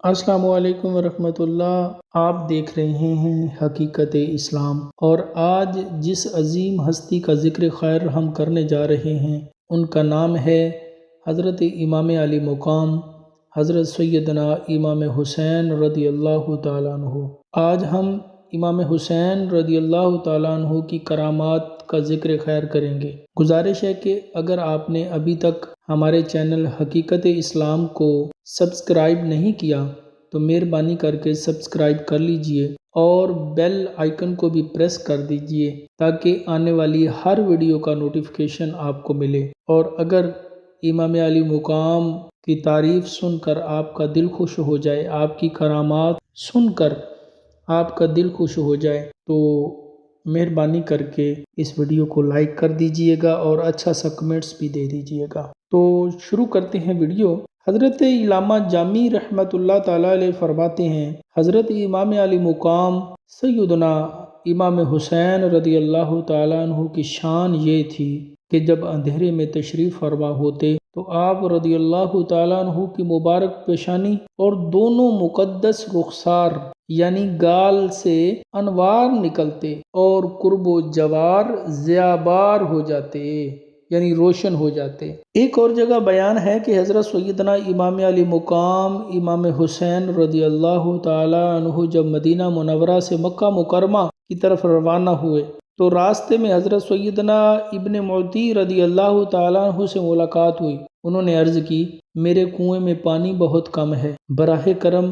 السلام علیکم ورحمۃ اللہ۔ آپ دیکھ رہے ہیں حقیقت اسلام، اور آج جس عظیم ہستی کا ذکر خیر ہم کرنے جا رہے ہیں ان کا نام ہے حضرت امام علی مقام، حضرت سیدنا امام حسین رضی اللہ تعالیٰ عنہ۔ آج ہم امام حسین رضی اللہ تعالیٰ عنہ کی کرامات کا ذکر خیر کریں گے۔ گزارش ہے کہ اگر آپ نے ابھی تک ہمارے چینل حقیقت اسلام کو سبسکرائب نہیں کیا تو مہربانی کر کے سبسکرائب کر لیجئے اور بیل آئیکن کو بھی پریس کر دیجئے تاکہ آنے والی ہر ویڈیو کا نوٹیفیکیشن آپ کو ملے۔ اور اگر امام علی مقام کی تعریف سن کر آپ کا دل خوش ہو جائے، آپ کی کرامات سن کر آپ کا دل خوش ہو جائے تو مہربانی کر کے اس ویڈیو کو لائک کر دیجئے گا اور اچھا سا کمنٹس بھی دے دیجئے گا۔ تو شروع کرتے ہیں ویڈیو۔ حضرت علامہ جامی رحمۃ اللہ تعالیٰ علیہ فرماتے ہیں، حضرت امام علی مقام سیدنا امام حسین رضی اللہ تعالیٰ عنہ کی شان یہ تھی کہ جب اندھیرے میں تشریف فرما ہوتے تو آپ رضی اللہ تعالیٰ عنہ کی مبارک پیشانی اور دونوں مقدس رخسار یعنی گال سے انوار نکلتے اور قرب و جوار ضیابار ہو جاتے یعنی روشن ہو جاتے۔ ایک اور جگہ بیان ہے کہ حضرت سیدنا امام علی مقام امام حسین رضی اللہ تعالیٰ عنہ جب مدینہ منورہ سے مکہ مکرمہ کی طرف روانہ ہوئے تو راستے میں حضرت سیدنا ابن معطی رضی اللہ تعالیٰ عنہ سے ملاقات ہوئی۔ انہوں نے عرض کی، میرے کنویں میں پانی بہت کم ہے، براہ کرم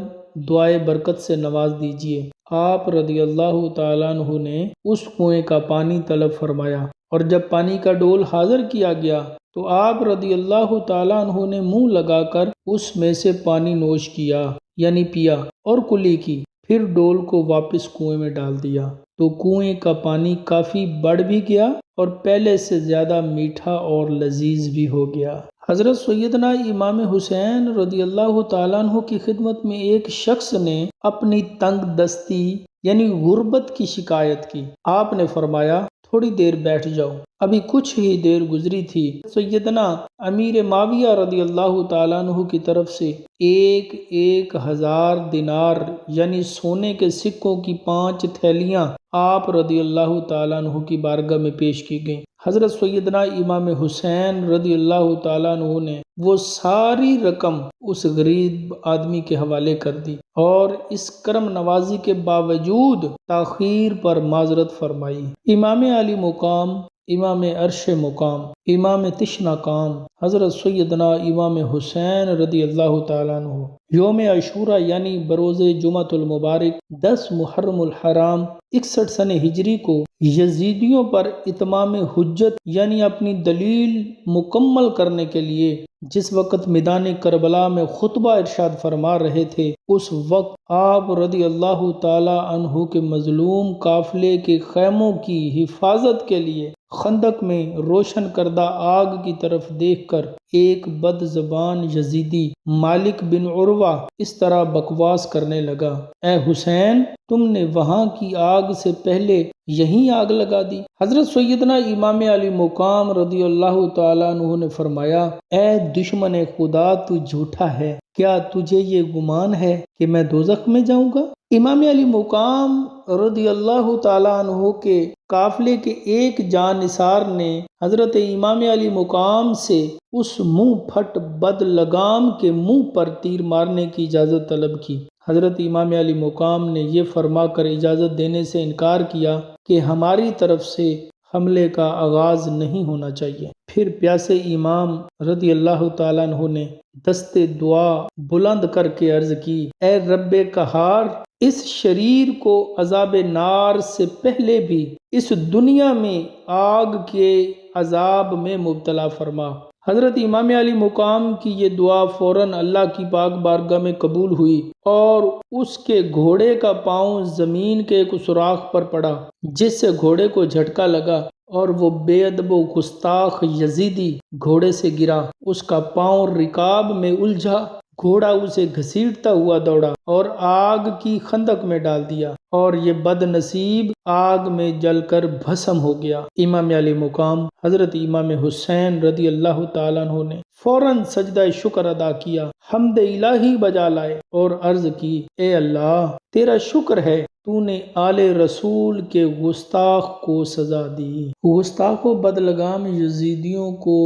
دعائے برکت سے نواز دیجئے۔ آپ رضی اللہ تعالیٰ عنہ نے اس کنویں کا پانی طلب فرمایا، اور جب پانی کا ڈول حاضر کیا گیا تو آپ رضی اللہ تعالیٰ عنہ نے منہ لگا کر اس میں سے پانی نوش کیا یعنی پیا اور کلی کی، پھر ڈول کو واپس کنویں میں ڈال دیا تو کنویں کا پانی کافی بڑھ بھی گیا اور پہلے سے زیادہ میٹھا اور لذیذ بھی ہو گیا۔ حضرت سیدنا امام حسین رضی اللہ تعالیٰ عنہ کی خدمت میں ایک شخص نے اپنی تنگ دستی یعنی غربت کی شکایت کی۔ آپ نے فرمایا، تھوڑی دیر بیٹھ جاؤ۔ ابھی کچھ ہی دیر گزری تھی، سیدنا امیر معاویہ رضی اللہ تعالیٰ عنہ کی طرف سے 1000 دینار یعنی سونے کے سکوں کی 5 تھیلیاں آپ رضی اللہ تعالیٰ عنہ کی بارگاہ میں پیش کی گئیں۔ حضرت سیدنا امام حسین رضی اللہ تعالیٰ عنہ نے وہ ساری رقم اس غریب آدمی کے حوالے کر دی اور اس کرم نوازی کے باوجود تاخیر پر معذرت فرمائی۔ امام علی مقام، امام عرش مقام، امام تشنا کام حضرت سیدنا امام حسین رضی اللہ تعالیٰ عنہ یوم عاشوراء یعنی بروز جمعۃ المبارک 10 محرم الحرام 61 سن ہجری کو یزیدیوں پر اتمام حجت یعنی اپنی دلیل مکمل کرنے کے لیے جس وقت میدان کربلا میں خطبہ ارشاد فرما رہے تھے، اس وقت آپ رضی اللہ تعالی عنہ کے مظلوم قافلے کے خیموں کی حفاظت کے لیے خندق میں روشن کردہ آگ کی طرف دیکھ کر ایک بد زبان یزیدی مالک بن عروہ اس طرح بکواس کرنے لگا، اے حسین، تم نے وہاں کی آگ سے پہلے یہیں آگ لگا دی۔ حضرت سیدنا امام علی مقام رضی اللہ تعالیٰ عنہ نے فرمایا، اے دشمن خدا، تو جھوٹا ہے، کیا تجھے یہ گمان ہے کہ میں دوزخ میں جاؤں گا؟ امام علی مقام رضی اللہ تعالیٰ عنہ کے قافلے کے ایک جانثار نے حضرت امام علی مقام سے اس منہ پھٹ بد لگام کے منہ پر تیر مارنے کی اجازت طلب کی۔ حضرت امام علی مقام نے یہ فرما کر اجازت دینے سے انکار کیا کہ ہماری طرف سے حملے کا آغاز نہیں ہونا چاہیے۔ پھر پیاسے امام رضی اللہ تعالیٰ عنہ نے دست دعا بلند کر کے عرض کی، اے رب قہار، اس شریر کو عذاب نار سے پہلے بھی اس دنیا میں آگ کے عذاب میں مبتلا فرما۔ حضرت امام علی مقام کی یہ دعا فوراً اللہ کی پاک بارگاہ میں قبول ہوئی اور اس کے گھوڑے کا پاؤں زمین کے ایک سوراخ پر پڑا، جس سے گھوڑے کو جھٹکا لگا اور وہ بے ادب و گستاخ یزیدی گھوڑے سے گرا، اس کا پاؤں رکاب میں الجھا، گھوڑا اسے گھسیٹتا ہوا دوڑا اور آگ کی خندق میں ڈال دیا، اور یہ بد نصیب آگ میں جل کر بھسم ہو گیا۔ امام علی مقام حضرت امام حسین رضی اللہ تعالیٰ عنہ نے فوراً سجدہ شکر ادا کیا، حمد الہی بجا لائے اور عرض کی، اے اللہ تیرا شکر ہے، تو نے آل رسول کے گستاخ کو سزا دی۔ گستاخ و بدلگام یزیدیوں کو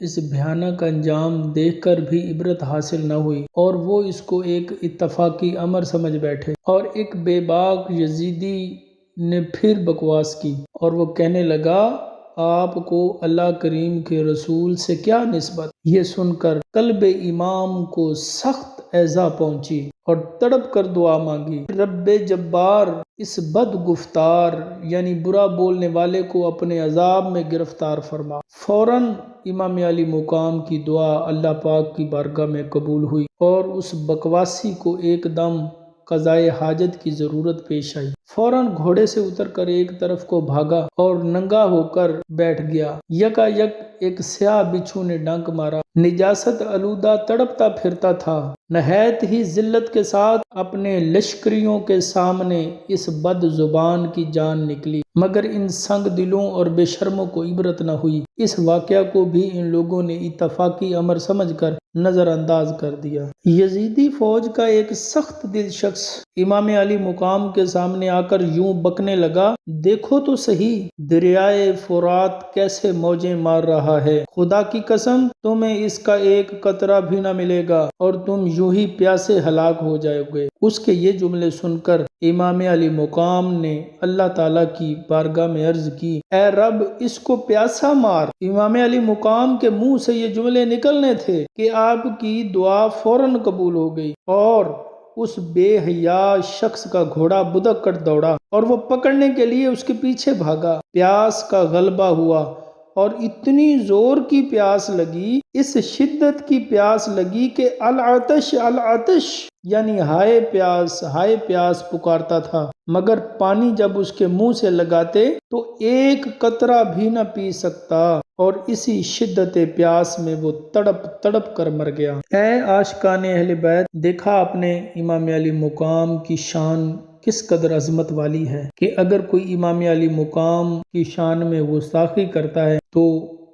اس بھیانک انجام دیکھ کر بھی عبرت حاصل نہ ہوئی، اور وہ اس کو ایک اتفاقی امر سمجھ بیٹھے، اور ایک بے باک یزیدی نے پھر بکواس کی، اور وہ کہنے لگا، آپ کو اللہ کریم کے رسول سے کیا نسبت؟ یہ سن کر قلب امام کو سخت ایذا پہنچی اور تڑپ کر دعا مانگی، رب جبار اس بد گفتار یعنی برا بولنے والے کو اپنے عذاب میں گرفتار فرما۔ فوراً امام علی مقام کی دعا اللہ پاک کی بارگاہ میں قبول ہوئی، اور اس بکواسی کو ایک دم قضائے حاجت کی ضرورت پیش آئی۔ فوراً گھوڑے سے اتر کر ایک طرف کو بھاگا اور ننگا ہو کر بیٹھ گیا۔ یکا یک ایک سیاہ بچھو نے ڈنک مارا، نجاست آلودہ تڑپتا پھرتا تھا، نہایت ہی ذلت کے ساتھ اپنے لشکریوں کے سامنے اس بد زبان کی جان نکلی، مگر ان سنگ دلوں اور بے شرموں کو عبرت نہ ہوئی۔ اس واقعہ کو بھی ان لوگوں نے اتفاقی امر سمجھ کر نظر انداز کر دیا۔ یزیدی فوج کا ایک سخت دل شخص امام علی مقام کے سامنے آ کر یوں بکنے لگا، دیکھو تو صحیح دریائے فرات کیسے موجیں مار رہا ہے، خدا کی قسم تمہیں اس کا ایک قطرہ بھی نہ ملے گا اور تم یوں ہی پیاسے ہلاک ہو جاؤ گے۔ اس کے یہ جملے سن کر امام علی مقام نے اللہ تعالیٰ کی بارگاہ میں عرض کی، اے رب اس کو پیاسا مار۔ امام علی مقام کے منہ سے یہ جملے نکلنے تھے کہ آپ کی دعا فوراً قبول ہو گئی، اور اس بے حیا شخص کا گھوڑا بدک کر دوڑا اور وہ پکڑنے کے لیے اس کے پیچھے بھاگا۔ پیاس کا غلبہ ہوا اور اتنی زور کی پیاس لگی، اس شدت کی پیاس لگی کہ العطش العطش یعنی ہائے پیاس پکارتا تھا، مگر پانی جب اس کے منہ سے لگاتے تو ایک قطرہ بھی نہ پی سکتا، اور اسی شدت پیاس میں وہ تڑپ تڑپ کر مر گیا۔ اے عاشقان اہل بیت، دیکھا آپ نے امام علی مقام کی شان کس قدر عظمت والی ہے کہ اگر کوئی امام علی مقام کی شان میں گستاخی کرتا ہے تو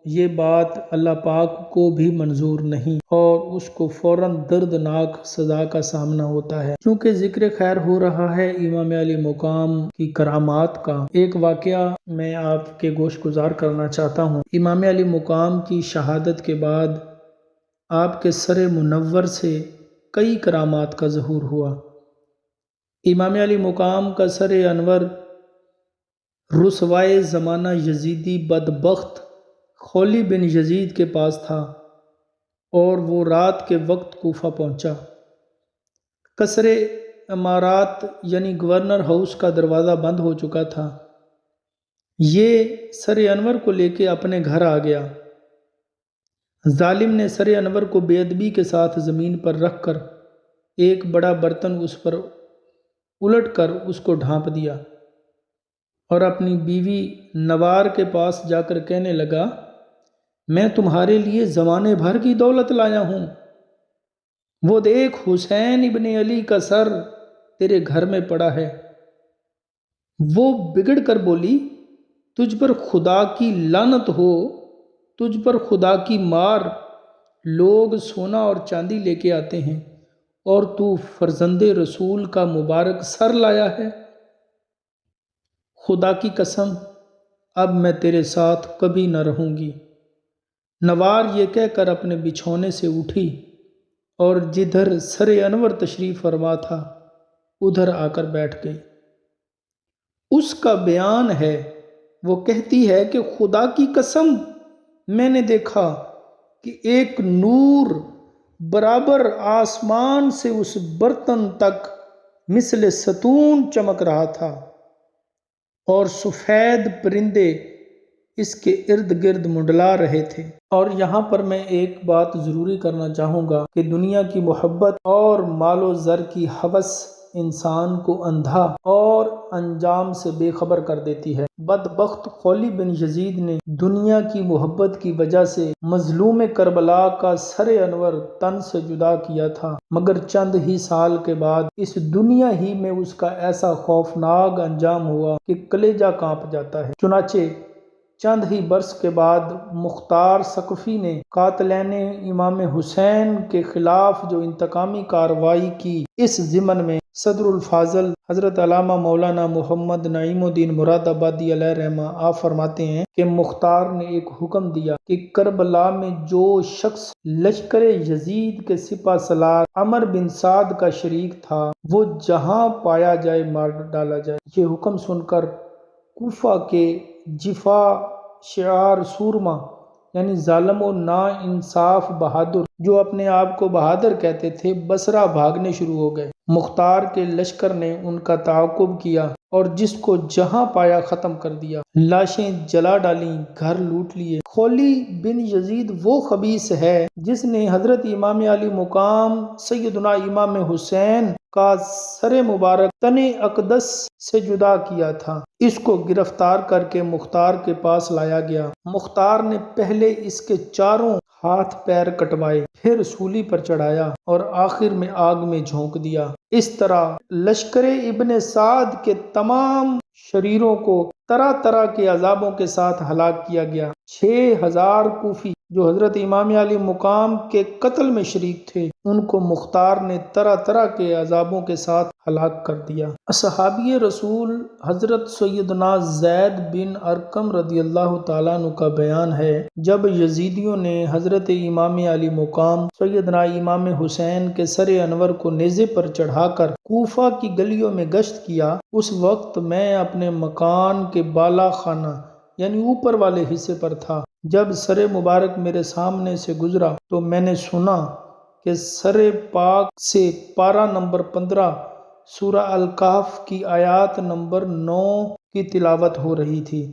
یہ بات اللہ پاک کو بھی منظور نہیں، اور اس کو فوراً دردناک سزا کا سامنا ہوتا ہے۔ چونکہ ذکر خیر ہو رہا ہے امام علی مقام کی کرامات کا، ایک واقعہ میں آپ کے گوش گزار کرنا چاہتا ہوں۔ امام علی مقام کی شہادت کے بعد آپ کے سر منور سے کئی کرامات کا ظہور ہوا۔ امام علی مقام کا سر انور رسوائے زمانہ یزیدی بدبخت خولی بن یزید کے پاس تھا، اور وہ رات کے وقت کوفہ پہنچا۔ قصر امارات یعنی گورنر ہاؤس کا دروازہ بند ہو چکا تھا۔ یہ سر انور کو لے کے اپنے گھر آ گیا۔ ظالم نے سر انور کو بے ادبی کے ساتھ زمین پر رکھ کر ایک بڑا برتن اس پر الٹ کر اس کو ڈھانپ دیا، اور اپنی بیوی نوار کے پاس جا کر کہنے لگا، میں تمہارے لیے زمانے بھر کی دولت لایا ہوں، وہ دیکھ حسین ابن علی کا سر تیرے گھر میں پڑا ہے۔ وہ بگڑ کر بولی، تجھ پر خدا کی لعنت ہو، تجھ پر خدا کی مار، لوگ سونا اور چاندی لے کے آتے ہیں اور تو فرزند رسول کا مبارک سر لایا ہے، خدا کی قسم اب میں تیرے ساتھ کبھی نہ رہوں گی۔ نوار یہ کہہ کر اپنے بچھونے سے اٹھی اور جدھر سر انور تشریف فرما تھا ادھر آ کر بیٹھ گئی۔ اس کا بیان ہے، وہ کہتی ہے کہ خدا کی قسم میں نے دیکھا کہ ایک نور برابر آسمان سے اس برتن تک مثل ستون چمک رہا تھا، اور سفید پرندے اس کے ارد گرد منڈلا رہے تھے۔ اور یہاں پر میں ایک بات ضروری کرنا چاہوں گا کہ دنیا کی محبت اور مال و زر کی ہوس انسان کو اندھا اور انجام سے بے خبر کر دیتی ہے۔ بدبخت خولی بن یزید نے دنیا کی محبت کی وجہ سے مظلوم کربلا کا سر انور تن سے جدا کیا تھا، مگر چند ہی سال کے بعد اس دنیا ہی میں اس کا ایسا خوفناک انجام ہوا کہ کلیجہ کانپ جاتا ہے۔ چنانچہ چند ہی برس کے بعد مختار ثقفی نے قاتلین امام حسین کے خلاف جو انتقامی کارروائی کی، اس ضمن میں صدر الفاضل حضرت علامہ مولانا محمد نعیم الدین مراد آبادی علیہ رحمہ آپ فرماتے ہیں کہ مختار نے ایک حکم دیا کہ کربلا میں جو شخص لشکر یزید کے سپہ سالار عمر بن سعد کا شریک تھا وہ جہاں پایا جائے مار ڈالا جائے۔ یہ حکم سن کر کوفہ کے جفا شعار سورما یعنی ظالم و نا انصاف بہادر جو اپنے آپ کو بہادر کہتے تھے بصرہ بھاگنے شروع ہو گئے۔ مختار کے لشکر نے ان کا تعاقب کیا اور جس کو جہاں پایا ختم کر دیا، لاشیں جلا ڈالیں، گھر لوٹ لیے۔ خولی بن یزید وہ خبیث ہے جس نے حضرت امام علی مقام سیدنا امام حسین کا سر مبارک تن اقدس سے جدا کیا تھا۔ اس کو گرفتار کر کے مختار کے پاس لایا گیا۔ مختار نے پہلے اس کے چاروں ہاتھ پیر کٹوائے، پھر سولی پر چڑھایا اور آخر میں آگ میں جھونک دیا۔ اس طرح لشکر ابن سعد کے تمام شریروں کو طرح طرح کے عذابوں کے ساتھ ہلاک کیا گیا۔ 6000 کوفی جو حضرت امام علی مقام کے قتل میں شریک تھے ان کو مختار نے طرح طرح کے عذابوں کے ساتھ ہلاک کر دیا۔ اصحابی رسول حضرت سیدنا زید بن ارقم رضی اللہ تعالیٰ عنہ کا بیان ہے، جب یزیدیوں نے حضرت امام علی مقام سیدنا امام حسین کے سر انور کو نیزے پر چڑھا کر کوفہ کی گلیوں میں گشت کیا، اس وقت میں اپنے مکان کے بالا خانہ یعنی اوپر والے حصے پر تھا۔ جب سر مبارک میرے سامنے سے گزرا تو میں نے سنا کہ سر پاک سے پارہ نمبر 15 سورہ الکہف کی آیات نمبر 9 کی تلاوت ہو رہی تھی،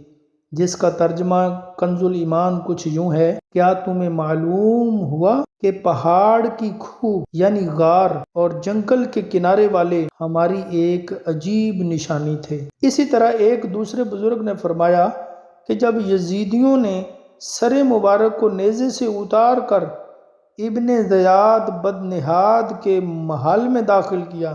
جس کا ترجمہ کنز ایمان کچھ یوں ہے: کیا تمہیں معلوم ہوا کہ پہاڑ کی کھو یعنی غار اور جنگل کے کنارے والے ہماری ایک عجیب نشانی تھے۔ اسی طرح ایک دوسرے بزرگ نے فرمایا کہ جب یزیدیوں نے سر مبارک کو نیزے سے اتار کر ابن زیاد بدنہاد کے محل میں داخل کیا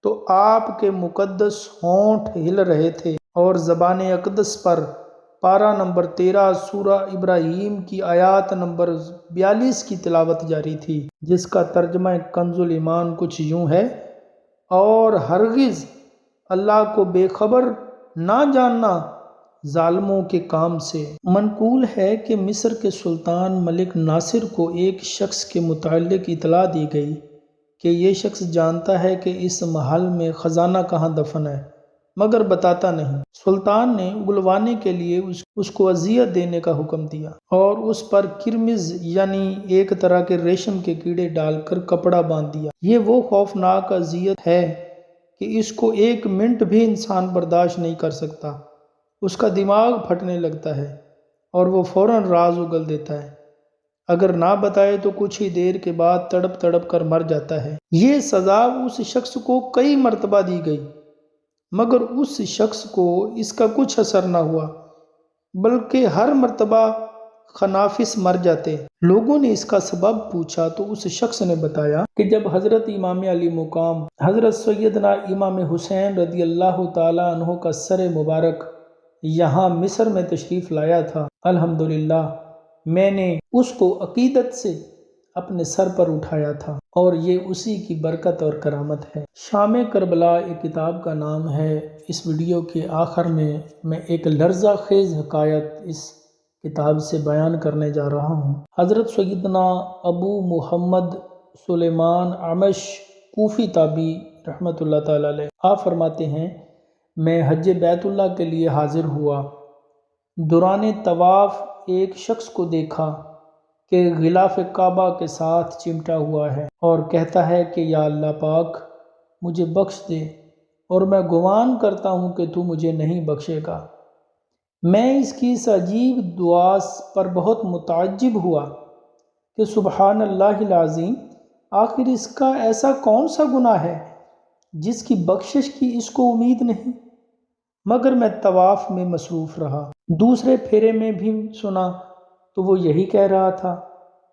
تو آپ کے مقدس ہونٹ ہل رہے تھے اور زبان اقدس پر پارہ نمبر 13 سورہ ابراہیم کی آیات نمبر 42 کی تلاوت جاری تھی، جس کا ترجمہ کنز ایمان کچھ یوں ہے: اور ہرگز اللہ کو بے خبر نہ جاننا ظالموں کے کام سے۔ منقول ہے کہ مصر کے سلطان ملک ناصر کو ایک شخص کے متعلق اطلاع دی گئی کہ یہ شخص جانتا ہے کہ اس محل میں خزانہ کہاں دفن ہے، مگر بتاتا نہیں۔ سلطان نے اگلوانے کے لیے اس کو اذیت دینے کا حکم دیا اور اس پر کرمز یعنی ایک طرح کے ریشم کے کیڑے ڈال کر کپڑا باندھ دیا۔ یہ وہ خوفناک اذیت ہے کہ اس کو 1 منٹ بھی انسان برداشت نہیں کر سکتا۔ اس کا دماغ پھٹنے لگتا ہے اور وہ فوراً راز اگل دیتا ہے، اگر نہ بتائے تو کچھ ہی دیر کے بعد تڑپ تڑپ کر مر جاتا ہے۔ یہ سزا اس شخص کو کئی مرتبہ دی گئی، مگر اس شخص کو اس کا کچھ اثر نہ ہوا، بلکہ ہر مرتبہ خنافس مر جاتے۔ لوگوں نے اس کا سبب پوچھا تو اس شخص نے بتایا کہ جب حضرت امام علی مقام حضرت سیدنا امام حسین رضی اللہ تعالیٰ عنہ کا سر مبارک یہاں مصر میں تشریف لایا تھا، الحمدللہ میں نے اس کو عقیدت سے اپنے سر پر اٹھایا تھا اور یہ اسی کی برکت اور کرامت ہے۔ شام کربلا ایک کتاب کا نام ہے۔ اس ویڈیو کے آخر میں ایک لرزہ خیز حکایت اس کتاب سے بیان کرنے جا رہا ہوں۔ حضرت سیدنا ابو محمد سلیمان عمش کوفی تابعی رحمۃ اللہ تعالی علیہ آپ فرماتے ہیں، میں حج بیت اللہ کے لیے حاضر ہوا۔ دوران طواف ایک شخص کو دیکھا کہ غلاف کعبہ کے ساتھ چمٹا ہوا ہے اور کہتا ہے کہ یا اللہ پاک مجھے بخش دے، اور میں گمان کرتا ہوں کہ تو مجھے نہیں بخشے گا۔ میں اس کی اس عجیب دعا پر بہت متعجب ہوا کہ سبحان اللہ العظیم، آخر اس کا ایسا کون سا گناہ ہے جس کی بخشش کی اس کو امید نہیں، مگر میں طواف میں مصروف رہا۔ دوسرے پھیرے میں بھی سنا تو وہ یہی کہہ رہا تھا۔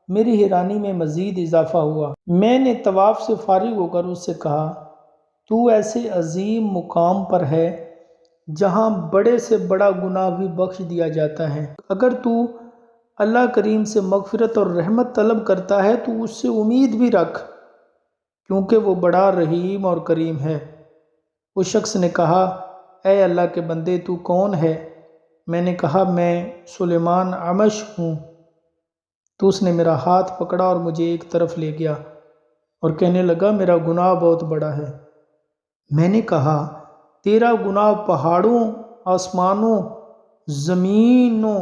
میری حیرانی میں مزید اضافہ ہوا۔ میں نے طواف سے فارغ ہو کر اس سے کہا، تو ایسے عظیم مقام پر ہے جہاں بڑے سے بڑا گناہ بھی بخش دیا جاتا ہے، اگر تو اللہ کریم سے مغفرت اور رحمت طلب کرتا ہے تو اس سے امید بھی رکھ، کیونکہ وہ بڑا رحیم اور کریم ہے۔ اس شخص نے کہا، اے اللہ کے بندے، تو کون ہے؟ میں نے کہا، میں سلیمان عمش ہوں۔ تو اس نے میرا ہاتھ پکڑا اور مجھے ایک طرف لے گیا اور کہنے لگا، میرا گناہ بہت بڑا ہے۔ میں نے کہا، تیرا گناہ پہاڑوں، آسمانوں، زمینوں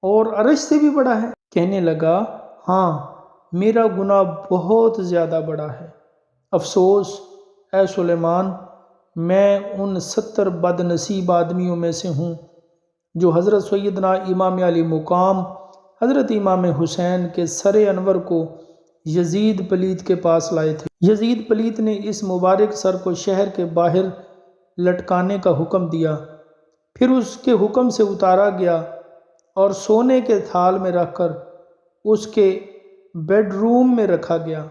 اور عرش سے بھی بڑا ہے؟ کہنے لگا، ہاں، میرا گناہ بہت زیادہ بڑا ہے۔ افسوس اے سلیمان، میں ان 70 بد نصیب آدمیوں میں سے ہوں جو حضرت سیدنا امام علی مقام حضرت امام حسین کے سر انور کو یزید پلیت کے پاس لائے تھے۔ یزید پلیت نے اس مبارک سر کو شہر کے باہر لٹکانے کا حکم دیا، پھر اس کے حکم سے اتارا گیا اور سونے کے تھال میں رکھ کر اس کے بیڈ روم میں رکھا گیا۔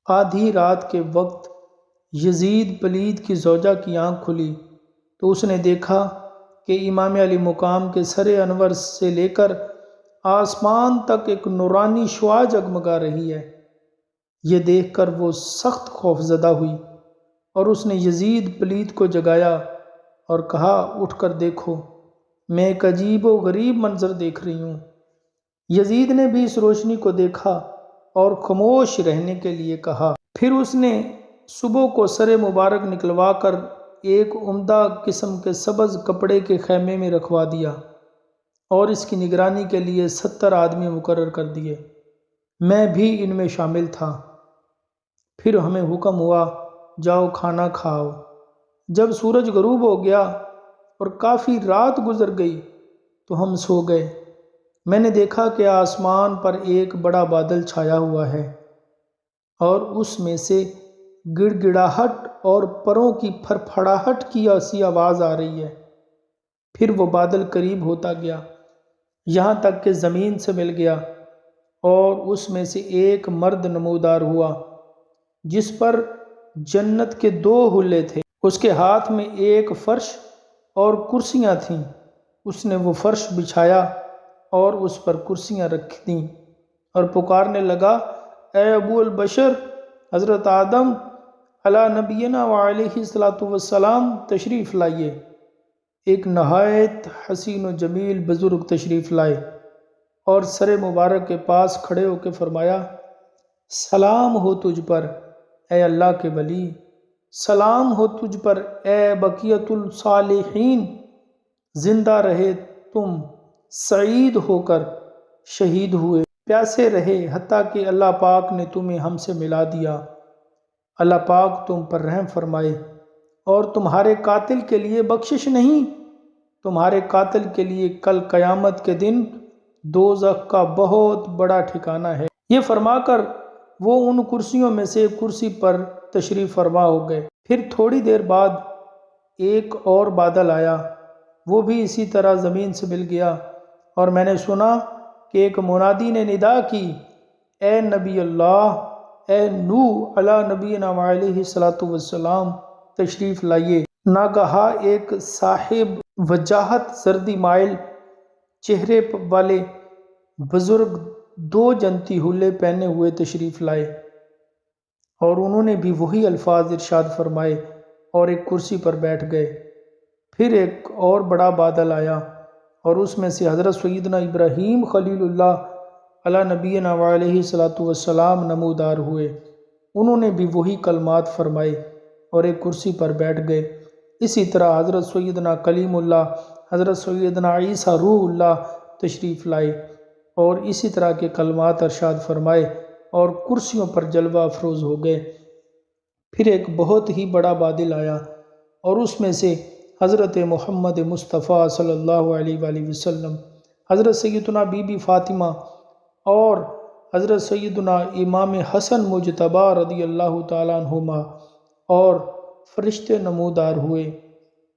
آدھی رات کے وقت یزید پلید کی زوجہ کی آنکھ کھلی تو اس نے دیکھا کہ امام علی مقام کے سر انور سے لے کر آسمان تک ایک نورانی شعاع جگمگا رہی ہے۔ یہ دیکھ کر وہ سخت خوفزدہ ہوئی اور اس نے یزید پلید کو جگایا اور کہا، اٹھ کر دیکھو، میں ایک عجیب و غریب منظر دیکھ رہی ہوں۔ یزید نے بھی اس روشنی کو دیکھا اور خاموش رہنے کے لیے کہا۔ پھر اس نے صبح کو سر مبارک نکلوا کر ایک عمدہ قسم کے سبز کپڑے کے خیمے میں رکھوا دیا اور اس کی نگرانی کے لیے 70 آدمی مقرر کر دیے۔ میں بھی ان میں شامل تھا۔ پھر ہمیں حکم ہوا، جاؤ کھانا کھاؤ۔ جب سورج غروب ہو گیا اور کافی رات گزر گئی تو ہم سو گئے۔ میں نے دیکھا کہ آسمان پر ایک بڑا بادل چھایا ہوا ہے اور اس میں سے گڑ گڑاہٹ اور پروں کی پھڑپھڑاہٹ کی ایسی آواز آ رہی ہے۔ پھر وہ بادل قریب ہوتا گیا یہاں تک کہ زمین سے مل گیا اور اس میں سے ایک مرد نمودار ہوا جس پر جنت کے 2 حلے تھے۔ اس کے ہاتھ میں ایک فرش اور کرسیاں تھیں۔ اس نے وہ فرش بچھایا اور اس پر کرسیاں رکھ دیں اور پکارنے لگا، اے ابو البشر حضرت آدم علی نبینا وعلیہ الصلاۃ والسلام، تشریف لائیے۔ ایک نہایت حسین و جمیل بزرگ تشریف لائے اور سر مبارک کے پاس کھڑے ہو کے فرمایا، سلام ہو تجھ پر اے اللہ کے ولی، سلام ہو تجھ پر اے بقیت الصالحین، زندہ رہے تم، سعید ہو کر شہید ہوئے، پیاسے رہے حتیٰ کہ اللہ پاک نے تمہیں ہم سے ملا دیا۔ اللہ پاک تم پر رحم فرمائے اور تمہارے قاتل کے لیے بخشش نہیں، تمہارے قاتل کے لیے کل قیامت کے دن دوزخ کا بہت بڑا ٹھکانہ ہے۔ یہ فرما کر وہ ان کرسیوں میں سے ایک کرسی پر تشریف فرما ہو گئے۔ پھر تھوڑی دیر بعد ایک اور بادل آیا، وہ بھی اسی طرح زمین سے مل گیا اور میں نے سنا کہ ایک منادی نے ندا کی، اے نبی اللہ، اے نوح علی نبینا علیہ الصلاۃ والسلام، تشریف لائیے۔ ناگہاں ایک صاحب وجاہت زردی مائل چہرے والے بزرگ 2 جنتی حلے پہنے ہوئے تشریف لائے اور انہوں نے بھی وہی الفاظ ارشاد فرمائے اور ایک کرسی پر بیٹھ گئے۔ پھر ایک اور بڑا بادل آیا اور اس میں سے حضرت سیدنا ابراہیم خلیل اللہ علی نبینا علیہ الصلاۃ والسلام نمودار ہوئے۔ انہوں نے بھی وہی کلمات فرمائے اور ایک کرسی پر بیٹھ گئے۔ اسی طرح حضرت سیدنا کلیم اللہ حضرت سیدنا عیسیٰ روح اللہ تشریف لائے اور اسی طرح کے کلمات ارشاد فرمائے اور کرسیوں پر جلوہ افروز ہو گئے۔ پھر ایک بہت ہی بڑا بادل آیا اور اس میں سے حضرت محمد مصطفیٰ صلی اللہ علیہ وآلہ وسلم، حضرت سیدنا بی بی فاطمہ اور حضرت سیدنا امام حسن مجتبی رضی اللہ تعالیٰ عنہما اور فرشتے نمودار ہوئے۔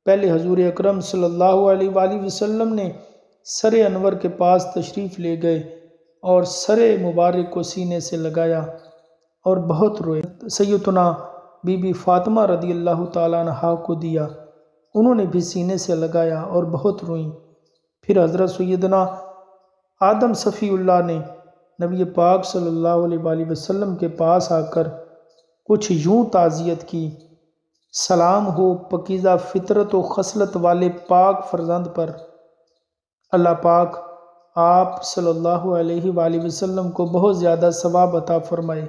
پہلے حضور اکرم صلی اللہ علیہ وآلہ وسلم نے سر انور کے پاس تشریف لے گئے اور سر مبارک کو سینے سے لگایا اور بہت روئے۔ سیدنا بی بی فاطمہ رضی اللہ تعالیٰ عنہا کو دیا، انہوں نے بھی سینے سے لگایا اور بہت روئیں۔ پھر حضرت سیدنا آدم صفی اللہ نے نبی پاک صلی اللہ علیہ وآلہ وسلم کے پاس آ کر کچھ یوں تعزیت کی: سلام ہو پاکیزہ فطرت و خصلت والے پاک فرزند پر، اللہ پاک آپ صلی اللہ علیہ وآلہ وسلم کو بہت زیادہ ثواب عطا فرمائے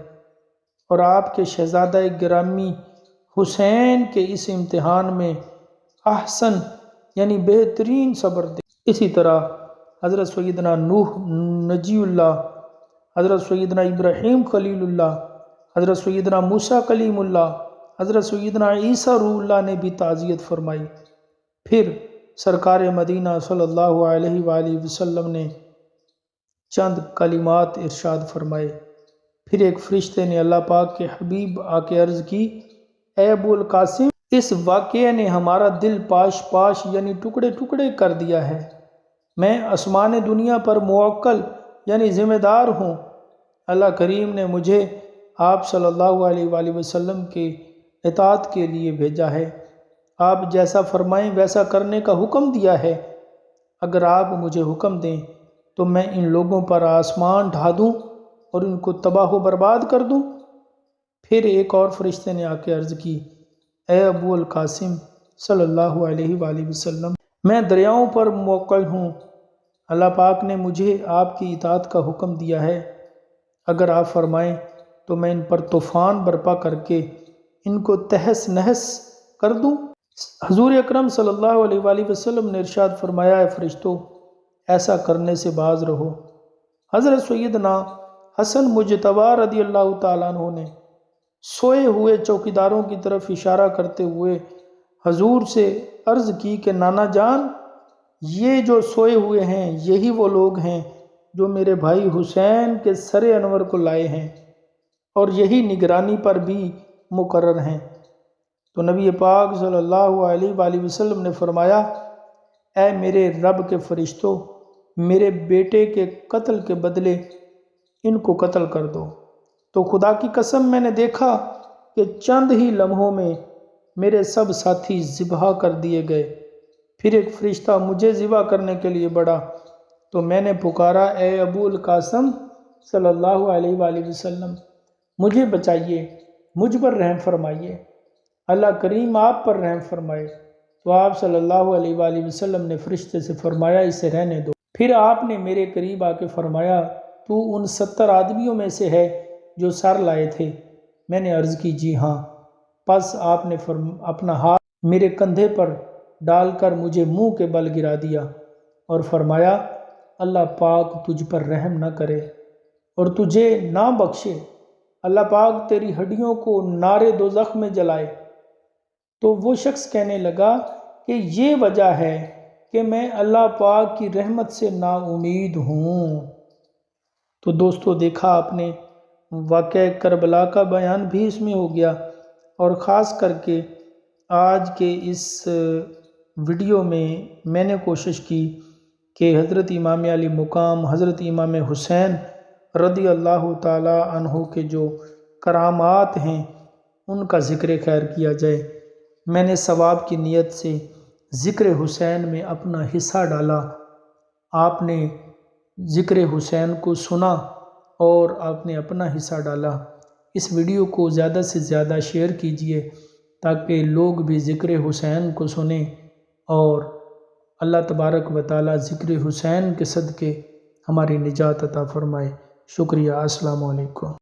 اور آپ کے شہزادہ گرامی حسین کے اس امتحان میں احسن یعنی بہترین صبر دے۔ اسی طرح حضرت سیدنا نوح نجی اللہ، حضرت سیدنا ابراہیم خلیل اللہ، حضرت سیدنا موسیٰ کلیم اللہ، حضرت سیدنا عیسیٰ روح اللہ نے بھی تعزیت فرمائی۔ پھر سرکار مدینہ صلی اللہ علیہ وآلہ وسلم نے چند کلمات ارشاد فرمائے۔ پھر ایک فرشتے نے اللہ پاک کے حبیب آ کے عرض کی: اے ابو القاسم، اس واقعے نے ہمارا دل پاش پاش یعنی ٹکڑے ٹکڑے کر دیا ہے۔ میں آسمان دنیا پر موکل یعنی ذمہ دار ہوں۔ اللہ کریم نے مجھے آپ صلی اللہ علیہ وآلہ وسلم کے اطاعت کے لیے بھیجا ہے۔ آپ جیسا فرمائیں ویسا کرنے کا حکم دیا ہے۔ اگر آپ مجھے حکم دیں تو میں ان لوگوں پر آسمان ڈھا دوں اور ان کو تباہ و برباد کر دوں۔ پھر ایک اور فرشتے نے آ کے عرض کی: اے ابو القاسم صلی اللہ علیہ وآلہ وسلم، میں دریاؤں پر موکل ہوں۔ اللہ پاک نے مجھے آپ کی اطاعت کا حکم دیا ہے۔ اگر آپ فرمائیں تو میں ان پر طوفان برپا کر کے ان کو تہس نہس کر دوں۔ حضور اکرم صلی اللہ علیہ وآلہ وسلم نے ارشاد فرمایا: اے فرشتوں، ایسا کرنے سے باز رہو۔ حضرت سیدنا حسن مجتبی رضی اللہ تعالیٰ عنہ نے سوئے ہوئے چوکیداروں کی طرف اشارہ کرتے ہوئے حضور سے عرض کی کہ نانا جان، یہ جو سوئے ہوئے ہیں یہی وہ لوگ ہیں جو میرے بھائی حسین کے سر انور کو لائے ہیں اور یہی نگرانی پر بھی مقرر ہیں۔ تو نبی پاک صلی اللہ علیہ وآلہ وسلم نے فرمایا: اے میرے رب کے فرشتوں، میرے بیٹے کے قتل کے بدلے ان کو قتل کر دو۔ تو خدا کی قسم میں نے دیکھا کہ چند ہی لمحوں میں میرے سب ساتھی ذبح کر دیے گئے۔ پھر ایک فرشتہ مجھے ذبح کرنے کے لیے بڑھا تو میں نے پکارا: اے ابو القاسم صلی اللہ علیہ وآلہ وسلم، مجھے بچائیے، مجھ پر رحم فرمائیے، اللہ کریم آپ پر رحم فرمائے۔ تو آپ صلی اللہ علیہ وآلہ وسلم نے فرشتے سے فرمایا: اسے رہنے دو۔ پھر آپ نے میرے قریب آ کے فرمایا: تو ان 70 آدمیوں میں سے ہے جو سر لائے تھے؟ میں نے عرض کی: جی ہاں۔ پس آپ نے اپنا ہاتھ میرے کندھے پر ڈال کر مجھے منہ کے بل گرا دیا اور فرمایا: اللہ پاک تجھ پر رحم نہ کرے اور تجھے نہ بخشے، اللہ پاک تیری ہڈیوں کو نار دوزخ میں جلائے۔ تو وہ شخص کہنے لگا کہ یہ وجہ ہے کہ میں اللہ پاک کی رحمت سے نا امید ہوں۔ تو دوستو، دیکھا آپ نے، واقعہ کربلا کا بیان بھی اس میں ہو گیا، اور خاص کر کے آج کے اس ویڈیو میں نے کوشش کی کہ حضرت امام علی مقام حضرت امام حسین رضی اللہ تعالی عنہ کے جو کرامات ہیں ان کا ذکر خیر کیا جائے۔ میں نے ثواب کی نیت سے ذکر حسین میں اپنا حصہ ڈالا، آپ نے ذکر حسین کو سنا اور آپ نے اپنا حصہ ڈالا۔ اس ویڈیو کو زیادہ سے زیادہ شیئر کیجئے تاکہ لوگ بھی ذکر حسین کو سنیں اور اللہ تبارک و تعالی ذکر حسین کے صدقے ہماری نجات عطا فرمائے۔ شکریہ۔ السلام علیکم۔